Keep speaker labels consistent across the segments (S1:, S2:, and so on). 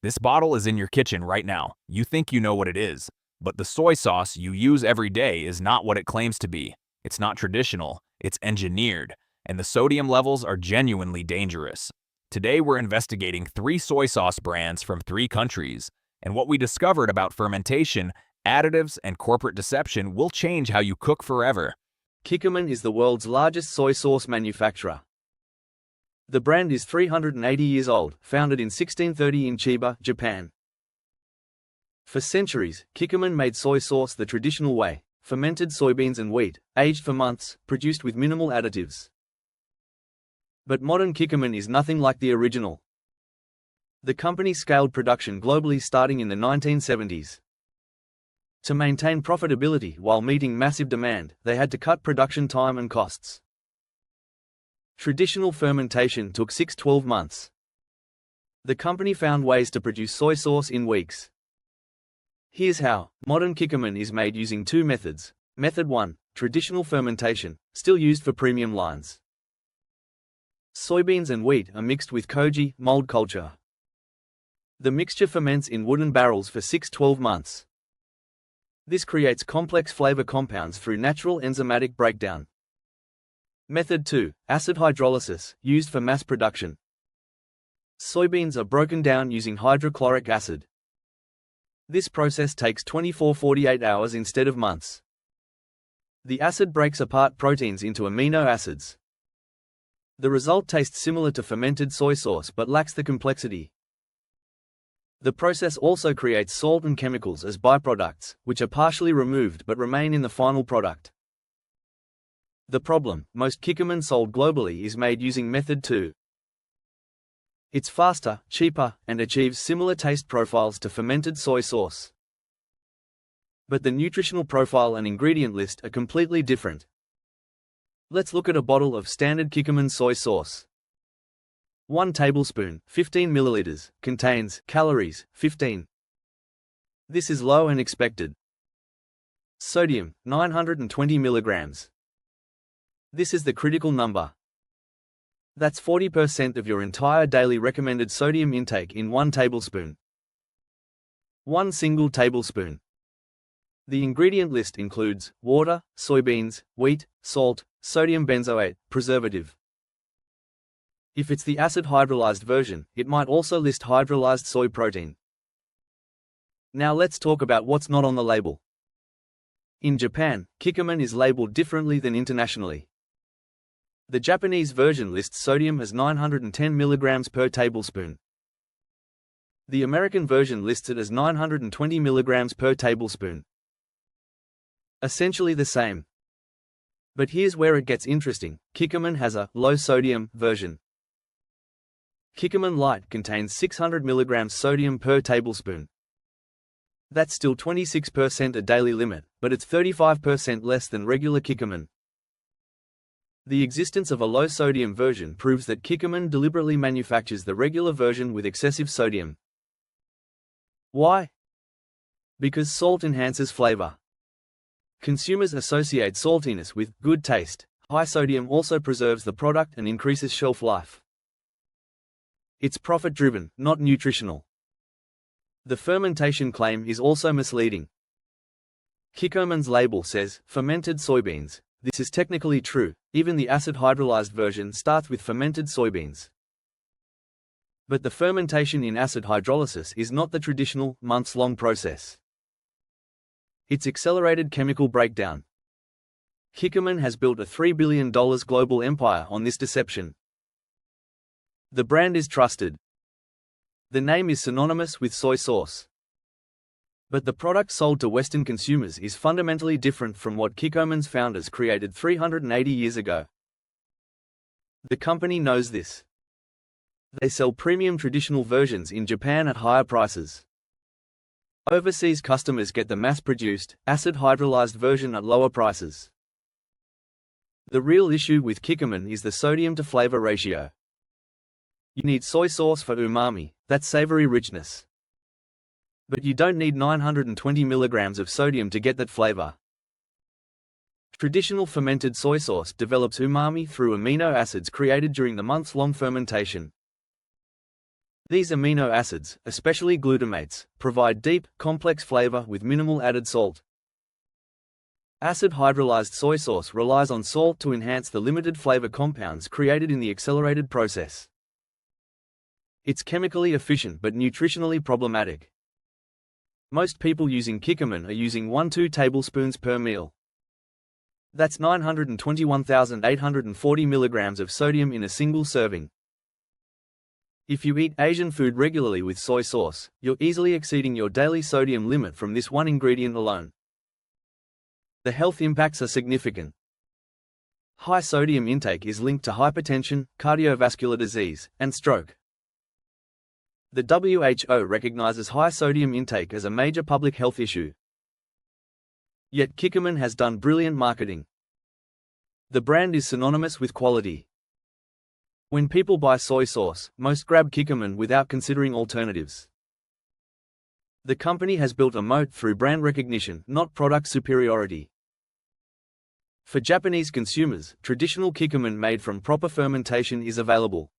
S1: This bottle is in your kitchen right now. You think you know what it is, but the soy sauce you use every day is not what it claims to be. It's not traditional, it's engineered, and the sodium levels are genuinely dangerous. Today we're investigating 3 soy sauce brands from 3 countries, and what we discovered about fermentation, additives, and corporate deception will change how you cook forever.
S2: Kikkoman is the world's largest soy sauce manufacturer. The brand is 380 years old, founded in 1630 in Chiba, Japan. For centuries, Kikkoman made soy sauce the traditional way: fermented soybeans and wheat, aged for months, produced with minimal additives. But modern Kikkoman is nothing like the original. The company scaled production globally starting in the 1970s. To maintain profitability while meeting massive demand, they had to cut production time and costs. Traditional fermentation took 6–12 months. The company found ways to produce soy sauce in weeks. Here's how. Modern Kikkoman is made using 2 methods. Method 1, traditional fermentation, still used for premium lines. Soybeans and wheat are mixed with koji, mold culture. The mixture ferments in wooden barrels for 6–12 months. This creates complex flavor compounds through natural enzymatic breakdown. Method 2, acid hydrolysis, used for mass production. Soybeans are broken down using hydrochloric acid. This process takes 24–48 hours instead of months. The acid breaks apart proteins into amino acids. The result tastes similar to fermented soy sauce but lacks the complexity. The process also creates salt and chemicals as byproducts, which are partially removed but remain in the final product. The problem: most Kikkoman sold globally is made using Method 2. It's faster, cheaper, and achieves similar taste profiles to fermented soy sauce. But the nutritional profile and ingredient list are completely different. Let's look at a bottle of standard Kikkoman soy sauce. 1 tablespoon, 15 milliliters, contains calories, 15. This is low and expected. Sodium, 920 milligrams. This is the critical number. That's 40% of your entire daily recommended sodium intake in 1 tablespoon. 1 single tablespoon. The ingredient list includes water, soybeans, wheat, salt, sodium benzoate, preservative. If it's the acid hydrolyzed version, it might also list hydrolyzed soy protein. Now let's talk about what's not on the label. In Japan, Kikkoman is labeled differently than internationally. The Japanese version lists sodium as 910 mg per tablespoon. The American version lists it as 920 mg per tablespoon. Essentially the same. But here's where it gets interesting. Kikkoman has a low-sodium version. Kikkoman Light contains 600 mg sodium per tablespoon. That's still 26% a daily limit, but it's 35% less than regular Kikkoman. The existence of a low-sodium version proves that Kikkoman deliberately manufactures the regular version with excessive sodium. Why? Because salt enhances flavor. Consumers associate saltiness with good taste. High sodium also preserves the product and increases shelf life. It's profit-driven, not nutritional. The fermentation claim is also misleading. Kikkoman's label says, fermented soybeans. This is technically true. Even the acid hydrolyzed version starts with fermented soybeans. But the fermentation in acid hydrolysis is not the traditional, months-long process. It's accelerated chemical breakdown. Kikkoman has built a $3 billion global empire on this deception. The brand is trusted. The name is synonymous with soy sauce. But the product sold to Western consumers is fundamentally different from what Kikkoman's founders created 380 years ago. The company knows this. They sell premium traditional versions in Japan at higher prices. Overseas customers get the mass-produced, acid hydrolyzed version at lower prices. The real issue with Kikkoman is the sodium-to-flavor ratio. You need soy sauce for umami, that savory richness. But you don't need 920 mg of sodium to get that flavor. Traditional fermented soy sauce develops umami through amino acids created during the months-long fermentation. These amino acids, especially glutamates, provide deep, complex flavor with minimal added salt. Acid hydrolyzed soy sauce relies on salt to enhance the limited flavor compounds created in the accelerated process. It's chemically efficient but nutritionally problematic. Most people using Kikkoman are using 1–2 tablespoons per meal. That's 921,840 milligrams of sodium in a single serving. If you eat Asian food regularly with soy sauce, you're easily exceeding your daily sodium limit from this one ingredient alone. The health impacts are significant. High sodium intake is linked to hypertension, cardiovascular disease, and stroke. The WHO recognizes high sodium intake as a major public health issue. Yet Kikkoman has done brilliant marketing. The brand is synonymous with quality. When people buy soy sauce, most grab Kikkoman without considering alternatives. The company has built a moat through brand recognition, not product superiority. For Japanese consumers, traditional Kikkoman made from proper fermentation is available.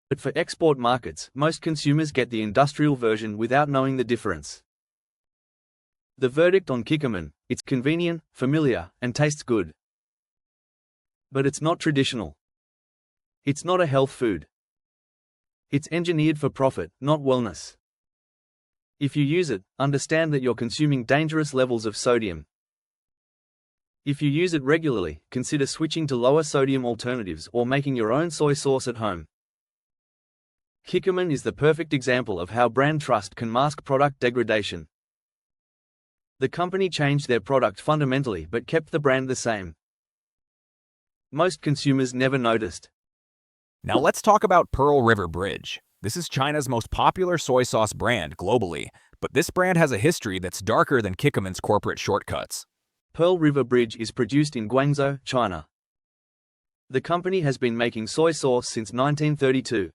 S2: But for export markets, most consumers get the industrial version without knowing the difference. The verdict on Kikkoman: it's convenient, familiar, and tastes good. But it's not traditional. It's not a health food. It's engineered for profit, not wellness. If you use it, understand that you're consuming dangerous levels of sodium. If you use it regularly, consider switching to lower sodium alternatives or making your own soy sauce at home. Kikkoman is the perfect example of how brand trust can mask product degradation. The company changed their product fundamentally but kept the brand the same. Most consumers never noticed.
S1: Now let's talk about Pearl River Bridge. This is China's most popular soy sauce brand globally, but this brand has a history that's darker than Kikkoman's corporate shortcuts.
S2: Pearl River Bridge is produced in Guangzhou, China. The company has been making soy sauce since 1932.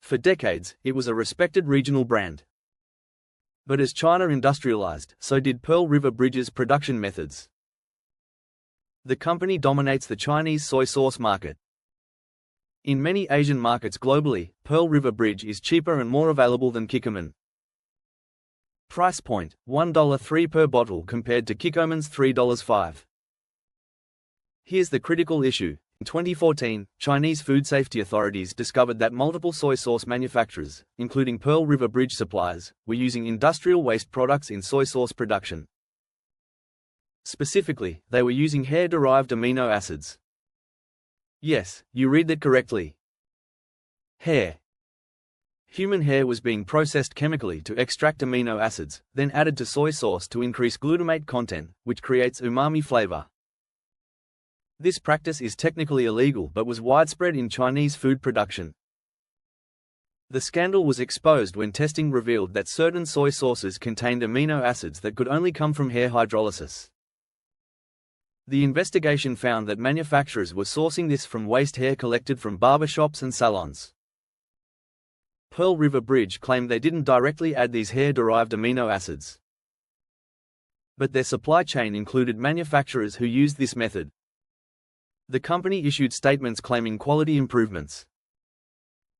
S2: For decades, it was a respected regional brand. But as China industrialized, so did Pearl River Bridge's production methods. The company dominates the Chinese soy sauce market. In many Asian markets globally, Pearl River Bridge is cheaper and more available than Kikkoman. Price point: $1.03 per bottle compared to Kikkoman's $3.05. Here's the critical issue. In 2014, Chinese food safety authorities discovered that multiple soy sauce manufacturers, including Pearl River Bridge suppliers, were using industrial waste products in soy sauce production. Specifically, they were using hair-derived amino acids. Yes, you read that correctly. Hair. Human hair was being processed chemically to extract amino acids, then added to soy sauce to increase glutamate content, which creates umami flavor. This practice is technically illegal but was widespread in Chinese food production. The scandal was exposed when testing revealed that certain soy sauces contained amino acids that could only come from hair hydrolysis. The investigation found that manufacturers were sourcing this from waste hair collected from barbershops and salons. Pearl River Bridge claimed they didn't directly add these hair-derived amino acids. But their supply chain included manufacturers who used this method. The company issued statements claiming quality improvements.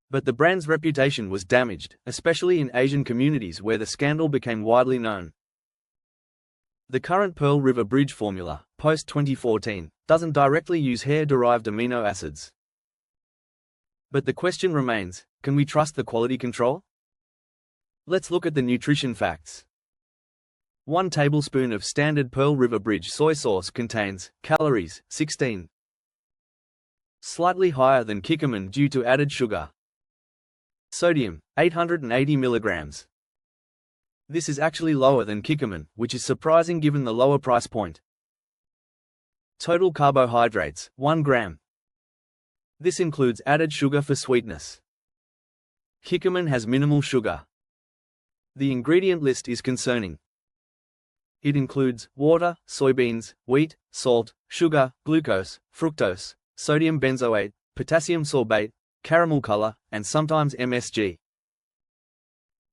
S2: But the brand's reputation was damaged, especially in Asian communities where the scandal became widely known. The current Pearl River Bridge formula, post-2014, doesn't directly use hair-derived amino acids. But the question remains, can we trust the quality control? Let's look at the nutrition facts. 1 tablespoon of standard Pearl River Bridge soy sauce contains calories, 16. Slightly higher than Kikkoman due to added sugar. Sodium, 880 milligrams. This is actually lower than Kikkoman, which is surprising given the lower price point. Total carbohydrates, 1 gram. This includes added sugar for sweetness. Kikkoman has minimal sugar. The ingredient list is concerning. It includes water, soybeans, wheat, salt, sugar, glucose, fructose, sodium benzoate, potassium sorbate, caramel color, and sometimes MSG.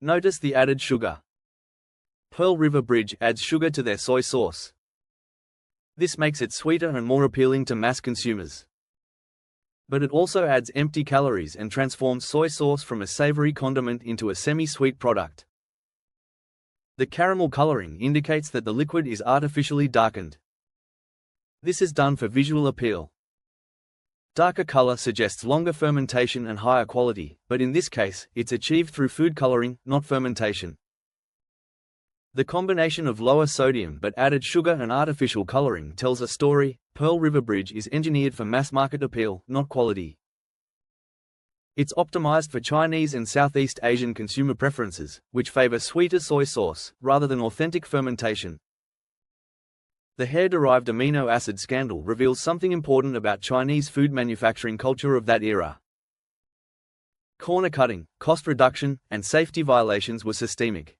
S2: Notice the added sugar. Pearl River Bridge adds sugar to their soy sauce. This makes it sweeter and more appealing to mass consumers. But it also adds empty calories and transforms soy sauce from a savory condiment into a semi-sweet product. The caramel coloring indicates that the liquid is artificially darkened. This is done for visual appeal. Darker color suggests longer fermentation and higher quality, but in this case, it's achieved through food coloring, not fermentation. The combination of lower sodium but added sugar and artificial coloring tells a story. Pearl River Bridge is engineered for mass-market appeal, not quality. It's optimized for Chinese and Southeast Asian consumer preferences, which favor sweeter soy sauce, rather than authentic fermentation. The hair-derived amino acid scandal reveals something important about Chinese food manufacturing culture of that era. Corner cutting, cost reduction, and safety violations were systemic.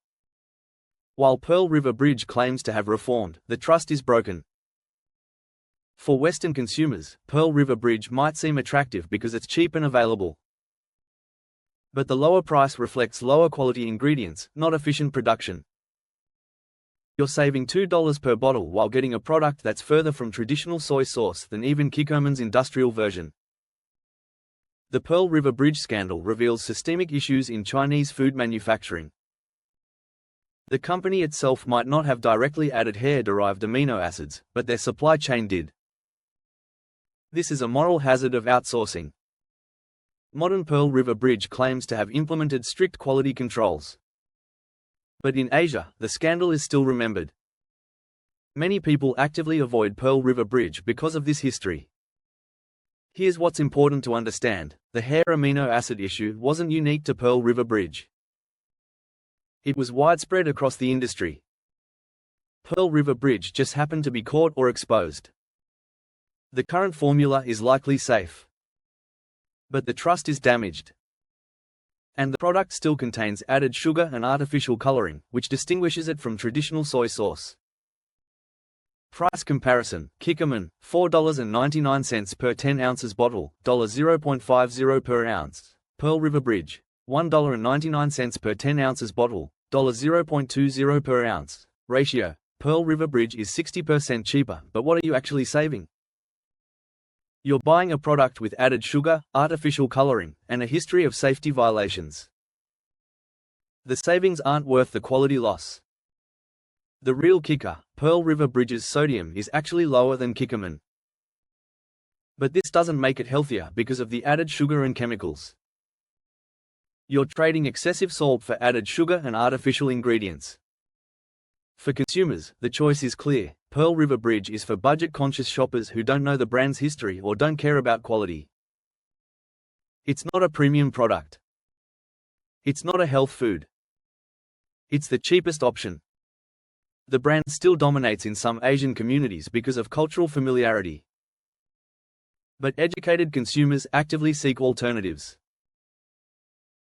S2: While Pearl River Bridge claims to have reformed, the trust is broken. For Western consumers, Pearl River Bridge might seem attractive because it's cheap and available. But the lower price reflects lower quality ingredients, not efficient production. You're saving $2 per bottle while getting a product that's further from traditional soy sauce than even Kikkoman's industrial version. The Pearl River Bridge scandal reveals systemic issues in Chinese food manufacturing. The company itself might not have directly added hair-derived amino acids, but their supply chain did. This is a moral hazard of outsourcing. Modern Pearl River Bridge claims to have implemented strict quality controls. But in Asia, the scandal is still remembered. Many people actively avoid Pearl River Bridge because of this history. Here's what's important to understand: the hair amino acid issue wasn't unique to Pearl River Bridge. It was widespread across the industry. Pearl River Bridge just happened to be caught or exposed. The current formula is likely safe. But the trust is damaged. And the product still contains added sugar and artificial coloring, which distinguishes it from traditional soy sauce. Price comparison: Kikkoman, $4.99 per 10 ounces bottle, $0.50 per ounce. Pearl River Bridge, $1.99 per 10 ounces bottle, $0.20 per ounce. Ratio: Pearl River Bridge is 60% cheaper, but what are you actually saving? You're buying a product with added sugar, artificial coloring, and a history of safety violations. The savings aren't worth the quality loss. The real kicker: Pearl River Bridge's sodium is actually lower than Kikkoman. But this doesn't make it healthier because of the added sugar and chemicals. You're trading excessive salt for added sugar and artificial ingredients. For consumers, the choice is clear: Pearl River Bridge is for budget-conscious shoppers who don't know the brand's history or don't care about quality. It's not a premium product. It's not a health food. It's the cheapest option. The brand still dominates in some Asian communities because of cultural familiarity. But educated consumers actively seek alternatives.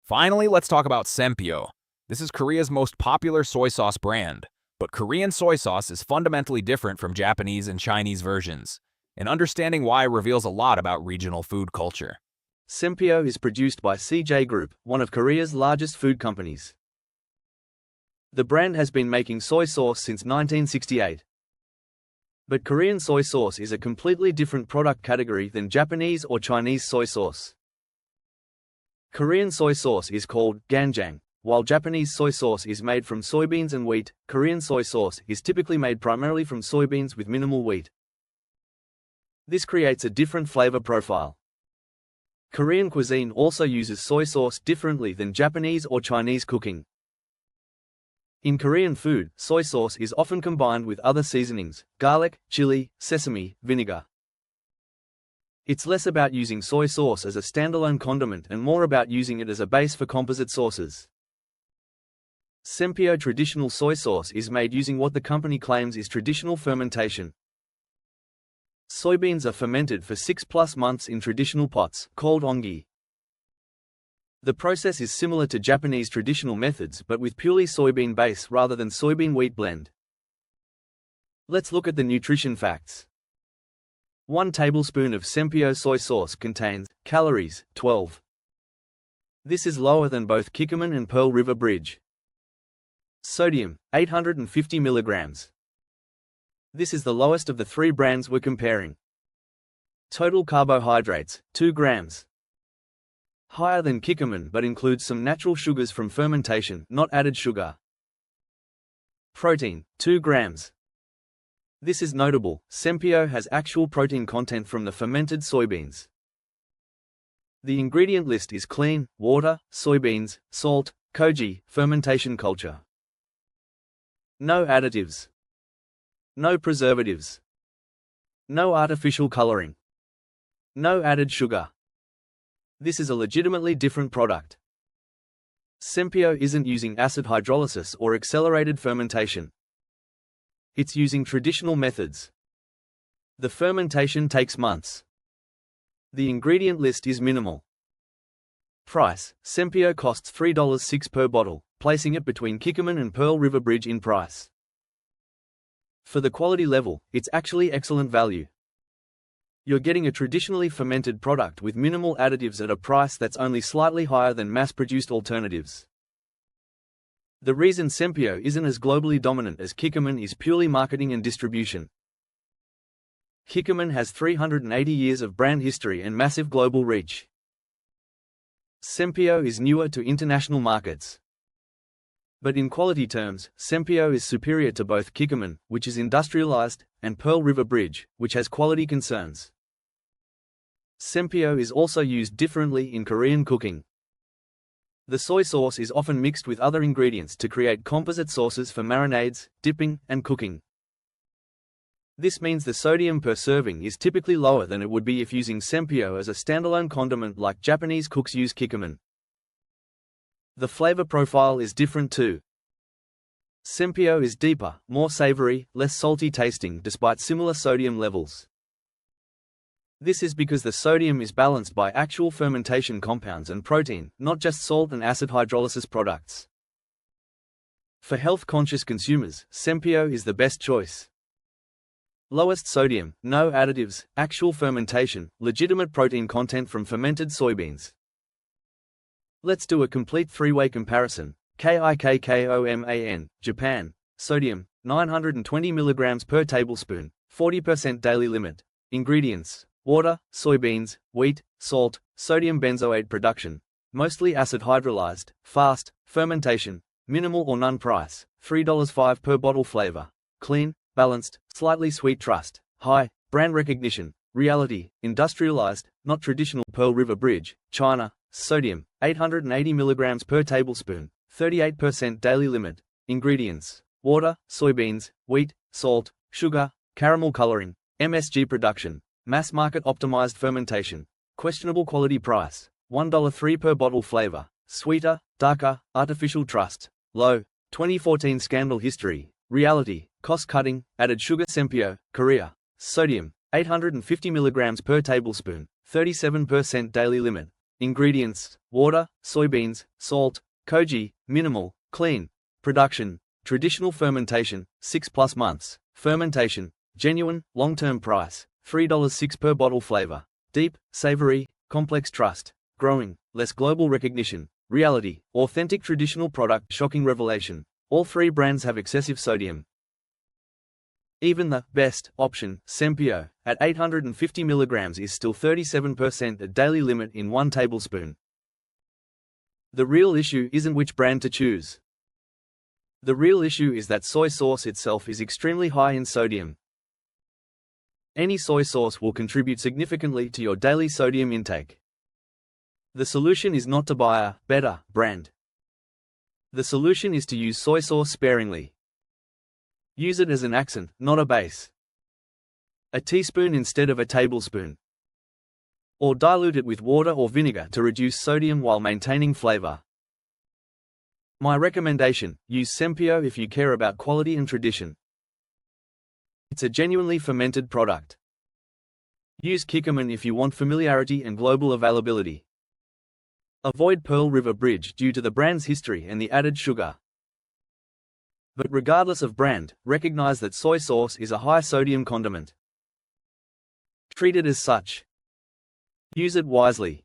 S1: Finally, let's talk about Sempyo. This is Korea's most popular soy sauce brand. But Korean soy sauce is fundamentally different from Japanese and Chinese versions, and understanding why reveals a lot about regional food culture.
S2: Sempyo is produced by CJ Group, one of Korea's largest food companies. The brand has been making soy sauce since 1968. But Korean soy sauce is a completely different product category than Japanese or Chinese soy sauce. Korean soy sauce is called ganjang. While Japanese soy sauce is made from soybeans and wheat, Korean soy sauce is typically made primarily from soybeans with minimal wheat. This creates a different flavor profile. Korean cuisine also uses soy sauce differently than Japanese or Chinese cooking. In Korean food, soy sauce is often combined with other seasonings: garlic, chili, sesame, vinegar. It's less about using soy sauce as a standalone condiment and more about using it as a base for composite sauces. Sempyo traditional soy sauce is made using what the company claims is traditional fermentation. Soybeans are fermented for 6+ months in traditional pots, called ongi. The process is similar to Japanese traditional methods but with purely soybean base rather than soybean wheat blend. Let's look at the nutrition facts. 1 tablespoon of Sempyo soy sauce contains calories, 12. This is lower than both Kikkoman and Pearl River Bridge. Sodium, 850 milligrams. This is the lowest of the 3 brands we're comparing. Total carbohydrates, 2 grams. Higher than Kikkoman but includes some natural sugars from fermentation, not added sugar. Protein, 2 grams. This is notable, Sempio has actual protein content from the fermented soybeans. The ingredient list is clean: water, soybeans, salt, koji, fermentation culture. No additives. No preservatives. No artificial coloring. No added sugar. This is a legitimately different product. Sempio isn't using acid hydrolysis or accelerated fermentation. It's using traditional methods. The fermentation takes months. The ingredient list is minimal. Price: Sempio costs $3.06 per bottle, placing it between Kikkoman and Pearl River Bridge in price. For the quality level, it's actually excellent value. You're getting a traditionally fermented product with minimal additives at a price that's only slightly higher than mass-produced alternatives. The reason Sempio isn't as globally dominant as Kikkoman is purely marketing and distribution. Kikkoman has 380 years of brand history and massive global reach. Sempio is newer to international markets. But in quality terms, Sempio is superior to both Kikkoman, which is industrialized, and Pearl River Bridge, which has quality concerns. Sempio is also used differently in Korean cooking. The soy sauce is often mixed with other ingredients to create composite sauces for marinades, dipping, and cooking. This means the sodium per serving is typically lower than it would be if using Sempio as a standalone condiment like Japanese cooks use Kikkoman. The flavor profile is different too. Sempio is deeper, more savory, less salty tasting despite similar sodium levels. This is because the sodium is balanced by actual fermentation compounds and protein, not just salt and acid hydrolysis products. For health-conscious consumers, Sempio is the best choice. Lowest sodium, no additives, actual fermentation, legitimate protein content from fermented soybeans. Let's do a complete three-way comparison. Kikkoman, Japan. Sodium, 920 mg per tablespoon, 40% daily limit. Ingredients: water, soybeans, wheat, salt, sodium benzoate production. Mostly acid hydrolyzed, fast, fermentation, minimal or none price, $3.05 per bottle flavor. Clean, balanced, slightly sweet. Trust, high, brand recognition. Reality, industrialized, not traditional. Pearl River Bridge, China. Sodium, 880 mg per tablespoon, 38% daily limit. Ingredients: water, soybeans, wheat, salt, sugar, caramel coloring, MSG production, mass market optimized fermentation. Questionable quality. Price, $1.03 per bottle flavor. Sweeter, darker, artificial. Trust, low. 2014 scandal history. Reality, cost cutting, added sugar. Sempio, Korea. Sodium, 850 mg per tablespoon, 37% daily limit. Ingredients: water, soybeans, salt, koji, minimal, clean. Production, traditional fermentation, 6+ months. Fermentation, genuine, long-term. Price, $3.06 per bottle flavor. Deep, savory, complex. Trust, growing, less global recognition. Reality, authentic traditional product. Shocking revelation, all three brands have excessive sodium. Even the best option, Sempio, at 850 mg is still 37% at daily limit in 1 tablespoon. The real issue isn't which brand to choose. The real issue is that soy sauce itself is extremely high in sodium. Any soy sauce will contribute significantly to your daily sodium intake. The solution is not to buy a better brand. The solution is to use soy sauce sparingly. Use it as an accent, not a base. A teaspoon instead of a tablespoon. Or dilute it with water or vinegar to reduce sodium while maintaining flavor. My recommendation: use Sempio if you care about quality and tradition. It's a genuinely fermented product. Use Kikkoman if you want familiarity and global availability. Avoid Pearl River Bridge due to the brand's history and the added sugar. But regardless of brand, recognize that soy sauce is a high-sodium condiment. Treat it as such. Use it wisely.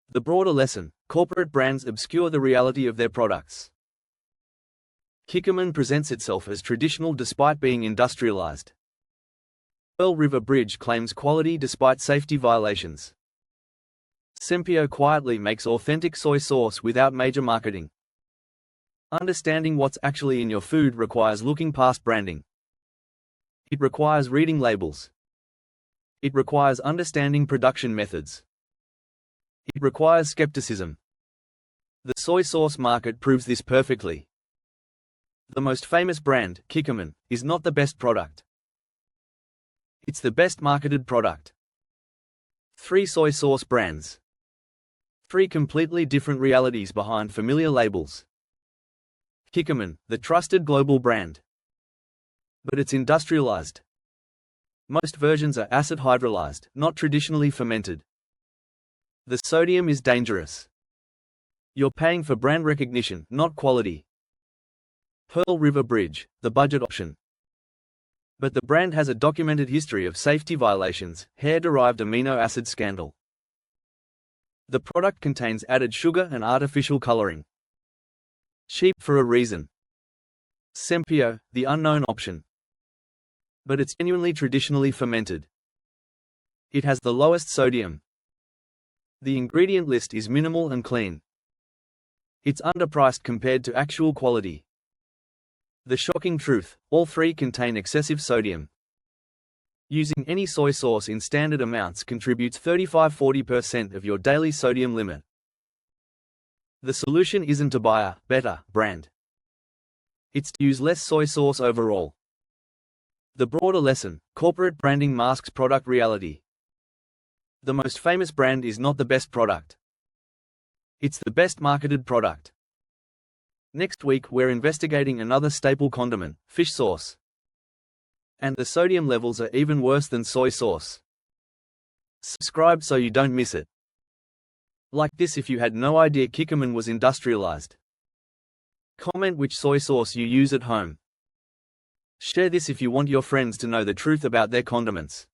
S2: The broader lesson: corporate brands obscure the reality of their products. Kikkoman presents itself as traditional despite being industrialized. Pearl River Bridge claims quality despite safety violations. Sempio quietly makes authentic soy sauce without major marketing. Understanding what's actually in your food requires looking past branding. It requires reading labels. It requires understanding production methods. It requires skepticism. The soy sauce market proves this perfectly. The most famous brand, Kikkoman, is not the best product. It's the best marketed product. 3 soy sauce brands. 3 completely different realities behind familiar labels. Kikkoman, the trusted global brand. But it's industrialized. Most versions are acid hydrolyzed, not traditionally fermented. The sodium is dangerous. You're paying for brand recognition, not quality. Pearl River Bridge, the budget option. But the brand has a documented history of safety violations, hair-derived amino acid scandal. The product contains added sugar and artificial coloring. Cheap for a reason. Sempio, the unknown option. But it's genuinely traditionally fermented. It has the lowest sodium. The ingredient list is minimal and clean. It's underpriced compared to actual quality. The shocking truth, all 3 contain excessive sodium. Using any soy sauce in standard amounts contributes 35–40% of your daily sodium limit. The solution isn't to buy a better brand. It's to use less soy sauce overall. The broader lesson, corporate branding masks product reality. The most famous brand is not the best product. It's the best marketed product. Next week we're investigating another staple condiment, fish sauce. And the sodium levels are even worse than soy sauce. Subscribe so you don't miss it. Like this if you had no idea Kikkoman was industrialized. Comment which soy sauce you use at home. Share this if you want your friends to know the truth about their condiments.